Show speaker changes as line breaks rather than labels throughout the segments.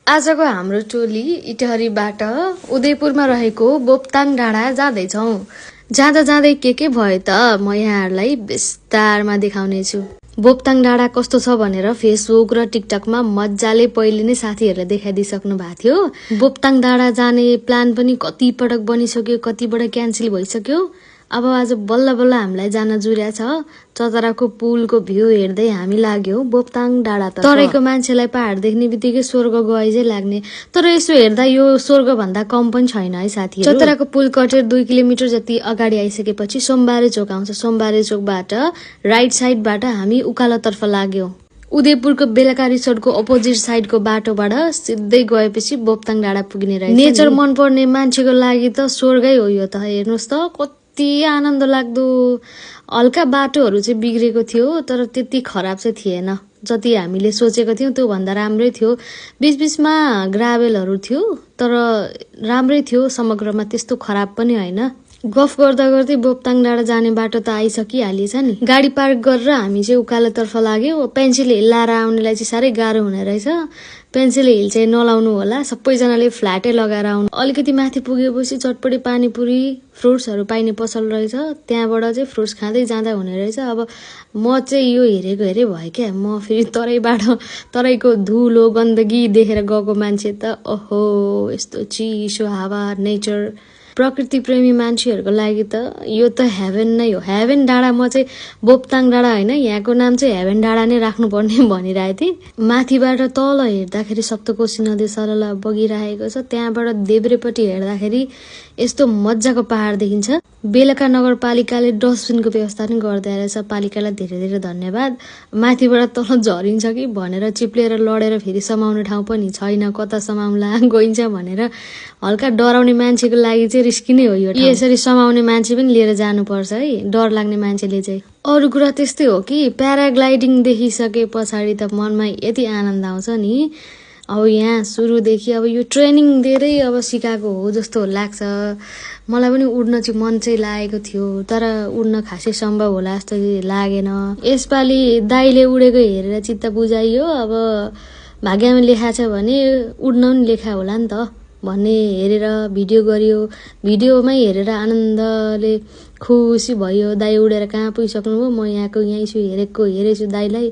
आजको हाम्रो टोली इटहरीबाट उदयपुरमा रहेको बोप्ताङ डाँडा जाँदैछौँ। जाँदा जाँदै के भयो त म यहाँहरूलाई विस्तारमा देखाउने छु। बोप्ताङ डाँडा कस्तो छ भनेर फेसबुक र टिकटकमा मजाले पहिले नै साथीहरूले देखाइदिइसक्नु भएको थियो। बोप्ताङ डाँडा जाने प्लान पनि कति पटक बनिसक्यो, कतिबाट क्यान्सल भइसक्यो। अब आज बल्ल बल्ल हामीलाई जान जुर्या छ। चतराको पुलको भ्यू हेर्दै हामी लाग्यो बोप्ताङ डाँडा। तराईको मान्छेलाई पहाड देख्ने बित्तिकै स्वर्ग गए चाहिँ लाग्ने, तर यसो हेर्दा यो स्वर्ग भन्दा कम पनि छैन है साथीहरु। चतराको पुल कटेर 2 किलोमिटर जति अगाडि आइसकेपछि सोमबारे चोक आउँछ। सोमबारे चोकबाट राइट साइडबाट हामी उकालोतर्फ लाग्यो। उदयपुरको बेलका रिसोर्टको अपोजिट साइडको बाटोबाट सिधै गएपछि बोप्ताङ डाँडा पुग्ने रहेछ। नेचर मनपर्ने मान्छेको लागि त स्वर्गै हो यो त। हेर्नुहोस् त कति आनन्द लाग्दो। हल्का बाटोहरू चाहिँ बिग्रेको थियो तर त्यति खराब चाहिँ थिएन। जति हामीले सोचेको थियौं त्यो भन्दा राम्रै थियो। बीचबीचमा ग्राभेलहरू थियो तर राम्रै थियो। समग्रमा त्यस्तो खराब पनि होइन। गफ गर्दा गर्दै बोप्ताङ डाँडा जाने बाटो त आइसकिहालिएछ नि। गाडी पार्क गरेर हामी चाहिँ उकालोतर्फ लाग्यो। पेन्सिल हिल लाएर आउनेलाई चाहिँ साह्रै गाह्रो हुने रहेछ। पेन्सिल हिल चाहिँ नलाउनु होला, सबैजनाले फ्ल्याटै लगाएर आउनु। अलिकति माथि पुगेपछि चटपटी पानीपुरी फ्रुट्सहरू पाइने पसल रहेछ। त्यहाँबाट चाहिँ फ्रुट्स खाँदै जाँदा हुने रहेछ। अब म चाहिँ यो हेरेको हेरे भयो क्या। म फेरि तराईको धुलो गन्दगी देखेर गएको मान्छे त ओहो, यस्तो चिसो हावा, नेचर, प्रकृति प्रेमी मान्छेहरूको लागि त यो त हेभेन नै हो। हेभेन डाँडा। म चाहिँ बोप्ताङ डाँडा होइन, यहाँको नाम चाहिँ हेभेन डाँडा नै राख्नुपर्ने भनिरहेको थिएँ। माथिबाट तल हेर्दाखेरि सप्तकोशी नदी सरला बगिरहेको छ। त्यहाँबाट देब्रेपट्टि हेर्दाखेरि यस्तो मजाको पहाड देखिन्छ। बेलका नगरपालिकाले डस्टबिनको व्यवस्था पनि गर्दै रहेछ। पालिकालाई धेरै धेरै धन्यवाद। माथिबाट तल झरिन्छ कि भनेर चिप्लेर लडेर फेरि समाउने ठाउँ पनि छैन। कता समाउला गइन्छ भनेर हल्का डराउने मान्छेको लागि चाहिँ रिस्की नै हो यो। यसरी समाउने मान्छे पनि लिएर जानुपर्छ है, डर लाग्ने मान्छेले चाहिँ। अरू कुरा त्यस्तै हो कि प्याराग्लाइडिङ देखिसके पछाडि त मनमा यति आनन्द आउँछ नि। अब यहाँ सुरुदेखि अब यो ट्रेनिङ दिएरै अब सिकाएको हो जस्तो लाग्छ। मलाई पनि उड्न चाहिँ मन चाहिँ लागेको थियो तर उड्न खासै सम्भव होला जस्तो लागेन। यसपालि दाइले उडेको हेरेर चित्त बुझाइयो। अब भाग्यमा लेखा छ भने उड्न पनि लेखा होला नि त भन्ने हेरेर भिडियो गरियो। भिडियोमै हेरेर आनन्दले खुसी भयो। दाइ उडेर कहाँ पुगिसक्नुभयो, म यहीँ छु, हेरेछु दाइलाई।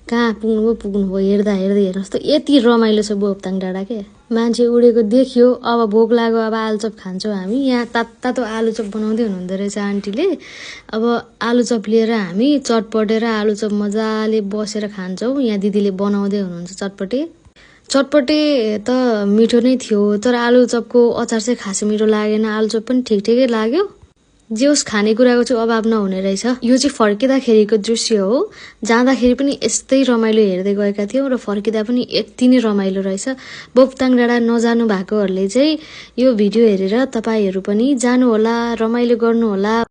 कहाँ पुग्नुभयो हेर्दा हेर्नुहोस् त यति रमाइलो छ बोप्ताङ डाँडा के। मान्छे उडेको देखियो। अब भोक लाग्यो, अब आलुचप खान्छौँ हामी। यहाँ तातो आलुचप बनाउँदै हुनुहुँदो रहेछ आन्टीले। अब आलुचप लिएर हामी चटपटे र आलुचप मजाले बसेर खान्छौँ। यहाँ दिदीले बनाउँदै हुनुहुन्छ चटपटे त मिठो नै थियो तर आलुचपको अचार चाहिँ खासै मिठो लागेन। आलुचप पनि ठिकै लाग्यो। जे होस् खानेकुराको चाहिँ अभाव नहुने रहेछ। यो चाहिँ फर्किँदाखेरिको दृश्य हो। जाँदाखेरि पनि यस्तै रमाइलो हेर्दै गएका थियौँ र फर्किँदा पनि यति नै रमाइलो रहेछ। बोप्ताङ डाँडा नजानु भएकोहरूले चाहिँ यो भिडियो हेरेर तपाईँहरू पनि जानुहोला, रमाइलो गर्नुहोला।